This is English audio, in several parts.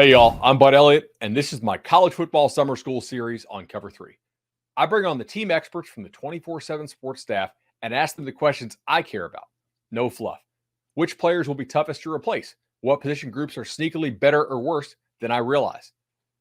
Hey, y'all, I'm Bud Elliott, and this is my college football summer school series on Cover 3. I bring on the team experts from the 24/7 sports staff and ask them the questions I care about. No fluff. Which players will be toughest to replace? What position groups are sneakily better or worse than I realize?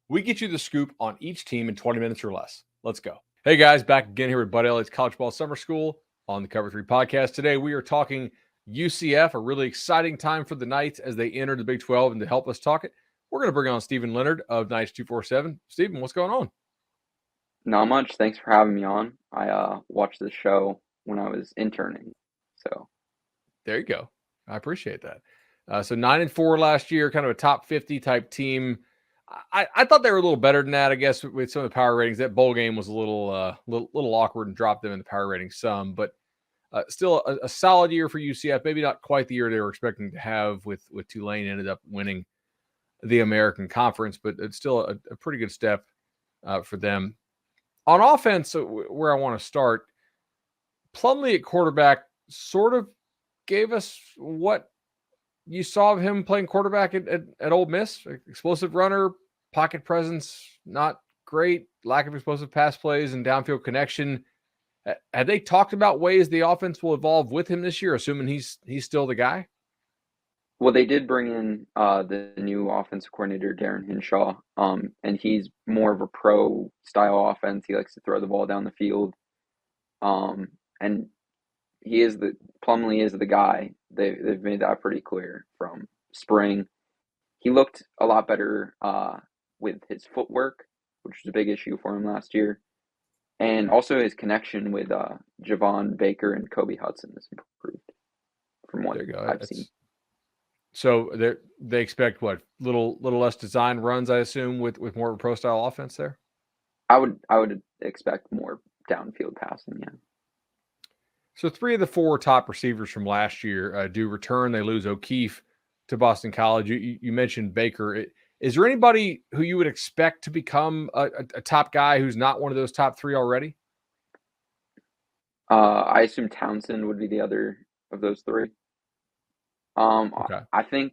We get you the scoop on each team in 20 minutes or less. Let's go. Hey, guys, back again here with Bud Elliott's College Ball Summer School on the Cover 3 podcast. Today, we are talking UCF, a really exciting time for the Knights as they enter the Big 12. And to help us talk it, we're going to bring on Stephen Leonard of Knights 247. Stephen, what's going on? Not much. Thanks for having me on. I watched the show when I was interning. So There you go. I appreciate that. So 9-4 last year, kind of a top 50 type team. I thought they were a little better than that, I guess, with some of the power ratings. That bowl game was a little awkward and dropped them in the power rating some, but still a solid year for UCF. Maybe not quite the year they were expecting to have with Tulane ended up winning the American Conference, but it's still a pretty good step for them. On offense, where I want to start, Plumlee at quarterback sort of gave us what you saw of him playing quarterback at Ole Miss. Explosive runner, pocket presence, not great, lack of explosive pass plays and downfield connection. Have they talked about ways the offense will evolve with him this year, assuming he's still the guy? well, they did bring in the new offensive coordinator, Darren Hinshaw, and he's more of a pro style offense. He likes to throw the ball down the field. And he is the Plumlee is the guy. They've made that pretty clear from spring. He looked a lot better with his footwork, which was a big issue for him last year. And also his connection with Javon Baker and Kobe Hudson has improved from what There you go. I've seen. So they expect what little less design runs, I assume, with more of a pro style offense there. I would expect more downfield passing, yeah. So 3 of the 4 top receivers from last year do return. They lose O'Keefe to Boston College. You mentioned Baker. Is there anybody who you would expect to become a top guy who's not one of those top 3 already? I assume Townsend would be the other of those three. Okay. I think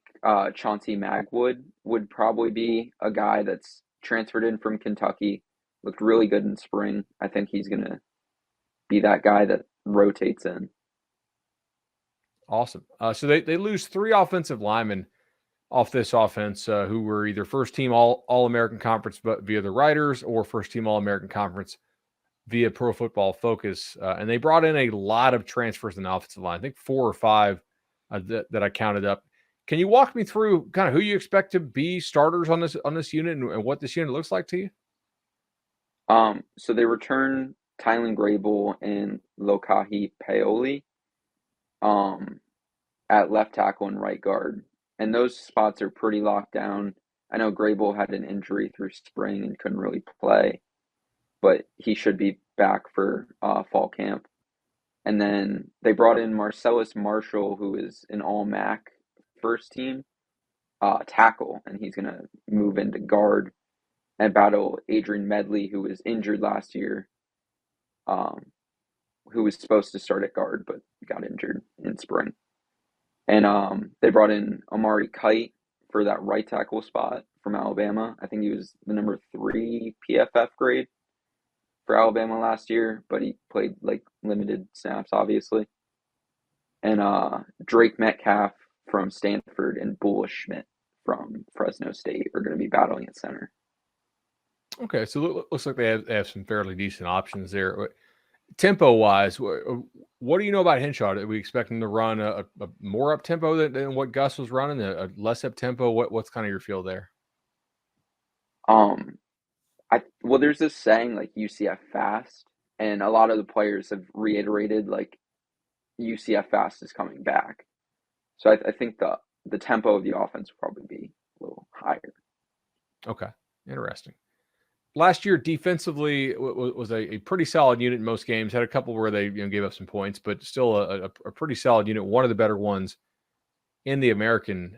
Chauncey Magwood would probably be a guy that's transferred in from Kentucky, looked really good in spring. I think he's gonna be that guy that rotates in. Awesome. So they lose 3 offensive linemen off this offense who were either first team all American Conference but via the writers or first team All American Conference via Pro Football Focus. And they brought in a lot of transfers in the offensive line. I think 4 or 5 that I counted up. Can you walk me through kind of who you expect to be starters on this unit and what this unit looks like to you? So they return Tylen Grable and Lokahi Paoli um, at left tackle and right guard. And those spots are pretty locked down. I know Grable had an injury through spring and couldn't really play, but he should be back for fall camp. And then they brought in Marcellus Marshall, who is an all MAC first team tackle, and he's going to move into guard and battle Adrian Medley, who was injured last year, um, who was supposed to start at guard but got injured in spring. And they brought in Amari Kite for that right tackle spot from Alabama. I think he was the number 3 PFF grade for Alabama last year, but he played like limited snaps, obviously. And Drake Metcalf from Stanford and Bull Schmidt from Fresno State are going to be battling at center. Okay, so it looks like they have some fairly decent options there. Tempo wise, what do you know about Henshaw? Are we expecting to run a more up tempo than what Gus was running, a less up tempo? What's kind of your feel there? Um, well, there's this saying like UCF fast, and a lot of the players have reiterated like UCF fast is coming back. So I think the tempo of the offense will probably be a little higher. Okay, interesting. Last year, defensively, was a pretty solid unit in most games. Had a couple where they gave up some points, but still a pretty solid unit. One of the better ones in the American.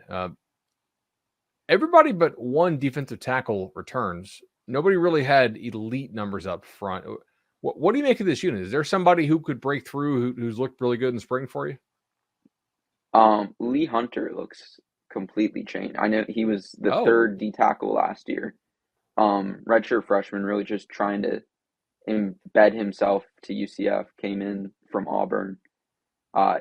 Everybody but one defensive tackle returns. Nobody really had elite numbers up front. What do you make of this unit? Is there somebody who could break through who's looked really good in spring for you? Lee Hunter looks completely changed. I know he was the Oh, third D tackle last year. Redshirt freshman, really just trying to embed himself to UCF, came in from Auburn.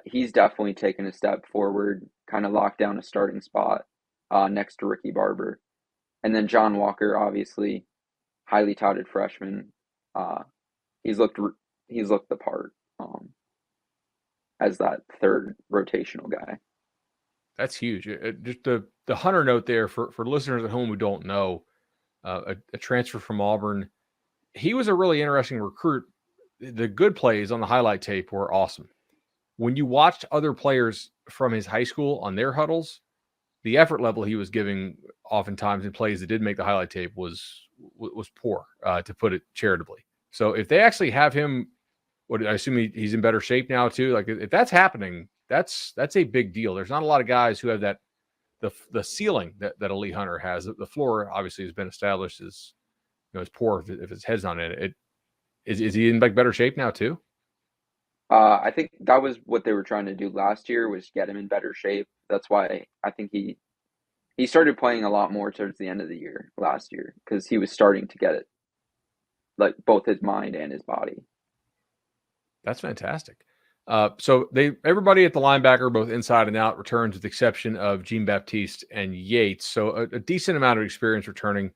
He's definitely taken a step forward, kind of locked down a starting spot next to Ricky Barber. And then John Walker, obviously, highly touted freshman. Uh, he's looked he's looked the part as that third rotational guy. that's huge. Just the Hunter note there for listeners at home who don't know, a transfer from Auburn. He was a really interesting recruit. The good plays on the highlight tape were awesome. When you watched other players from his high school on their huddles, the effort level he was giving oftentimes in plays that did make the highlight tape was poor, to put it charitably. So if they actually have him, what I assume he's in better shape now too. Like if that's happening, that's a big deal. There's not a lot of guys who have that the ceiling that Elite Hunter has. The floor obviously has been established as as poor if his head's not in it. Is he in like better shape now too? I think that was what they were trying to do last year was get him in better shape. That's why I think he started playing a lot more towards the end of the year last year because he was starting to get it, like both his mind and his body. That's fantastic. So everybody at the linebacker, both inside and out, returns with the exception of Jean Baptiste and Yates. So a decent amount of experience returning.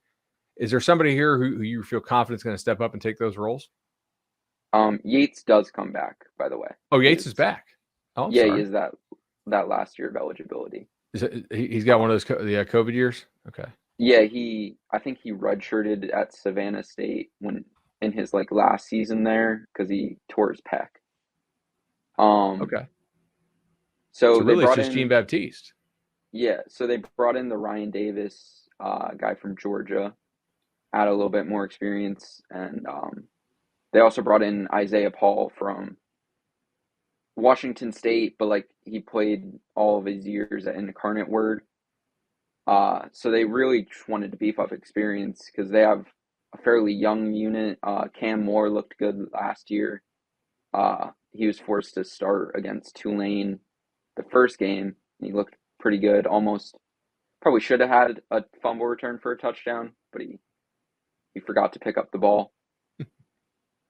Is there somebody here who you feel confident is going to step up and take those roles? Yates does come back, by the way. Oh, He Yates is is, back. Oh, I'm yeah, he sorry. is that last year of eligibility. He's got one Um, of those the COVID years. Okay. yeah, I think he redshirted at Savannah State when in his like last season there because he tore his pec. Um, Okay. so So they really, it's brought just Jean in, Baptiste. yeah, so they brought in the Ryan Davis guy from Georgia, add a little bit more experience, and they also brought in Isaiah Paul from Washington State, but like he played all of his years at Incarnate Word. So they really just wanted to beef up experience because they have a fairly young unit. Cam Moore looked good last year. He was forced to start against Tulane the first game. He looked pretty good. Almost probably should have had a fumble return for a touchdown, but he forgot to pick up the ball,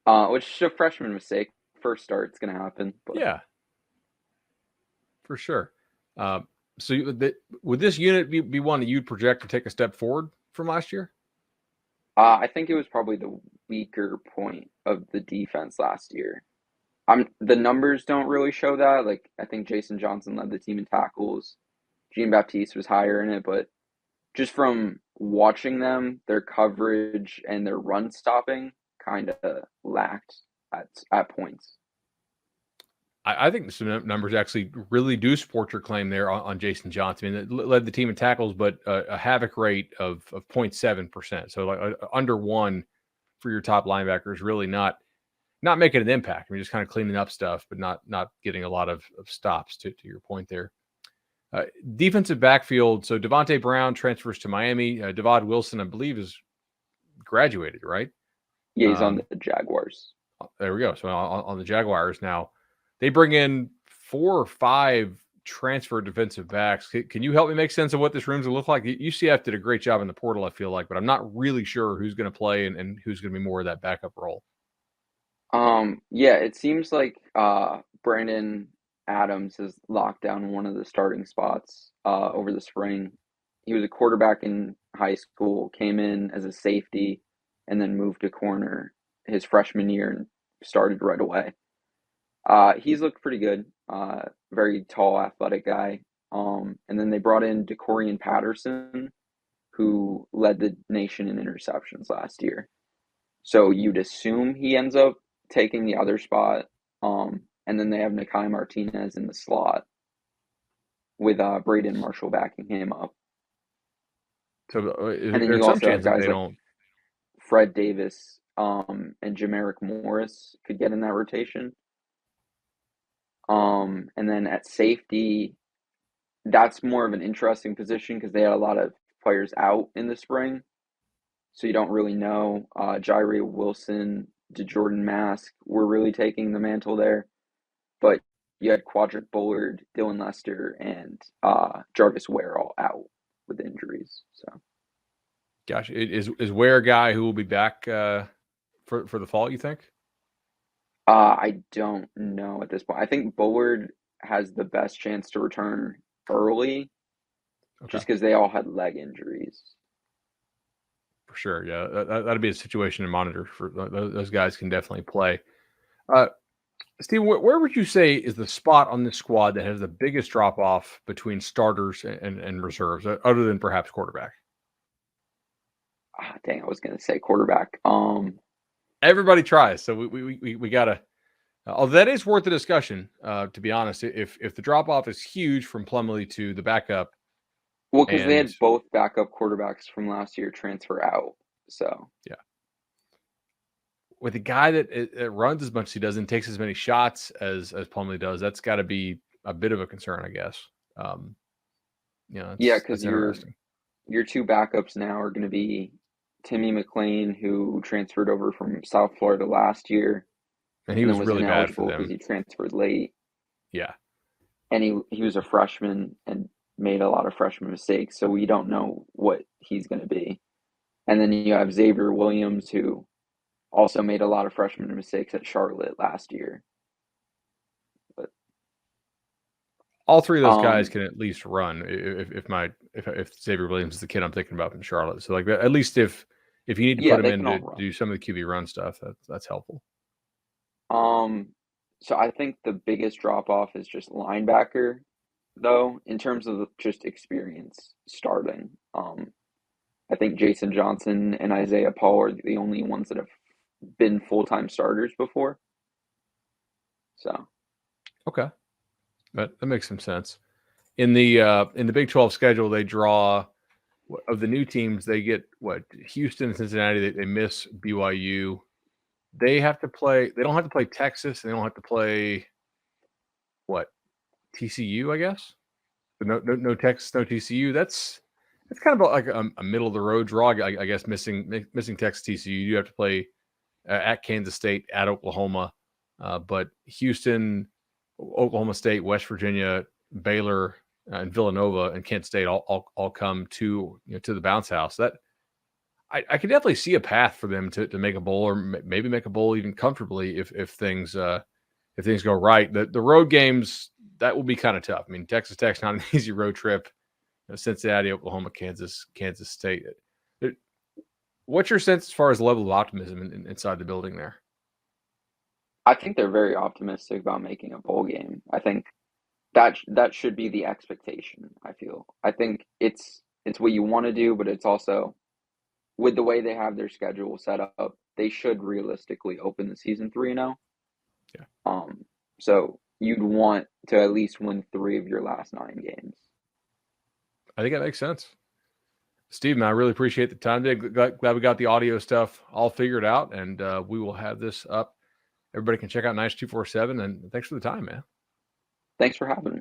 which is a freshman mistake. First start, it's going to happen. But Yeah, for sure. Uh, so would this unit be one that you'd project to take a step forward from last year? I think it was probably the weaker point of the defense last year. The numbers don't really show that. Like I think Jason Johnson led the team in tackles. Jean Baptiste was higher in it, but just from watching them, their coverage and their run stopping kind of lacked at points. I think some numbers actually really do support your claim there on Jason Johnson. I mean, it led the team in tackles, but a havoc rate of 0.7%. So like under one for your top linebacker is really not making an impact. I mean, just kind of cleaning up stuff, but not getting a lot of stops to your point there. Defensive backfield. So Devontae Brown transfers to Miami. Devad Wilson, I believe, is graduated, right? Yeah, he's on Um, the Jaguars. there we go. So on the Jaguars now, they bring in 4 or 5 transfer defensive backs. Can you help me make sense of what this room's going to look like? UCF did a great job in the portal, I feel like, but I'm not really sure who's going to play and who's going to be more of that backup role. Yeah, it seems like Brandon Adams has locked down one of the starting spots over the spring. He was a quarterback in high school, came in as a safety, and then moved to corner his freshman year and started right away. He's looked pretty good. Very tall, athletic guy. And then they brought in DeCorian Patterson, who led the nation in interceptions last year. So you'd assume he ends up taking the other spot. And then they have Nakai Martinez in the slot with Braden Marshall backing him up. So And then there's you some also have chance that guys they like don't. Fred Davis and Jamerick Morris could get in that rotation. And then at safety, that's more of an interesting position because they had a lot of players out in the spring. So you don't really know. Jaire Wilson, DeJordan Mask were really taking the mantle there. But you had Quadric Bullard, Dylan Lester, and Jarvis Ware all out with injuries. So, gosh, is Ware a guy who will be back for the fall? You think? I don't know at this point. I think Bullard has the best chance to return early, just because they all had leg injuries. For sure, yeah, that'd be a situation to monitor. For those guys can definitely play. Steve, where would you say is the spot on this squad that has the biggest drop off between starters and reserves, other than perhaps quarterback? Dang, I was going to say quarterback. Everybody tries, so we gotta. Although that is worth the discussion, to be honest. If the drop off is huge from Plumlee to the backup, well, because they had both backup quarterbacks from last year transfer out, so yeah. With a guy that runs as much as he does and takes as many shots as Plumlee does, that's got to be a bit of a concern, I guess. Yeah, because your two backups now are going to be Timmy McLean, who transferred over from South Florida last year, and he was really bad for them because he transferred late. Yeah, and he was a freshman and made a lot of freshman mistakes, so we don't know what he's going to be. And then you have Xavier Williams, who also made a lot of freshman mistakes at Charlotte last year. But all three of those guys can at least run. If Xavier Williams is the kid I'm thinking about from Charlotte, so like at least if you need to put him in to do some of the QB run stuff, that's helpful. So I think the biggest drop off is just linebacker, though, in terms of just experience starting. I think Jason Johnson and Isaiah Paul are the only ones that have been full-time starters before. So, okay, that makes some sense. In the Big 12 schedule, they draw of the new teams. They get Houston and Cincinnati. They miss BYU. They have to play. They don't have to play Texas. They don't have to play TCU, I guess. But no Texas, no TCU. That's kind of like a middle of the road draw. I guess missing Texas, TCU. You have to play at Kansas State, at Oklahoma, but Houston, Oklahoma State, West Virginia, Baylor, and Villanova and Kent State all come to the bounce house. That I could definitely see a path for them to make a bowl, or maybe make a bowl even comfortably if things go right. The road games, that will be kind of tough. I mean, Texas Tech's not an easy road trip. Cincinnati, Oklahoma, Kansas State. What's your sense as far as level of optimism inside the building there? I think they're very optimistic about making a bowl game. I think that should be the expectation. I think it's what you want to do, but it's also, with the way they have their schedule set up, they should realistically open the season 3-0. Yeah. So you'd want to at least win 3 of your last 9 games. I think that makes sense. Steve, man, I really appreciate the time today. Glad we got the audio stuff all figured out, and we will have this up. Everybody can check out Nice 247, and thanks for the time, man. Thanks for having me.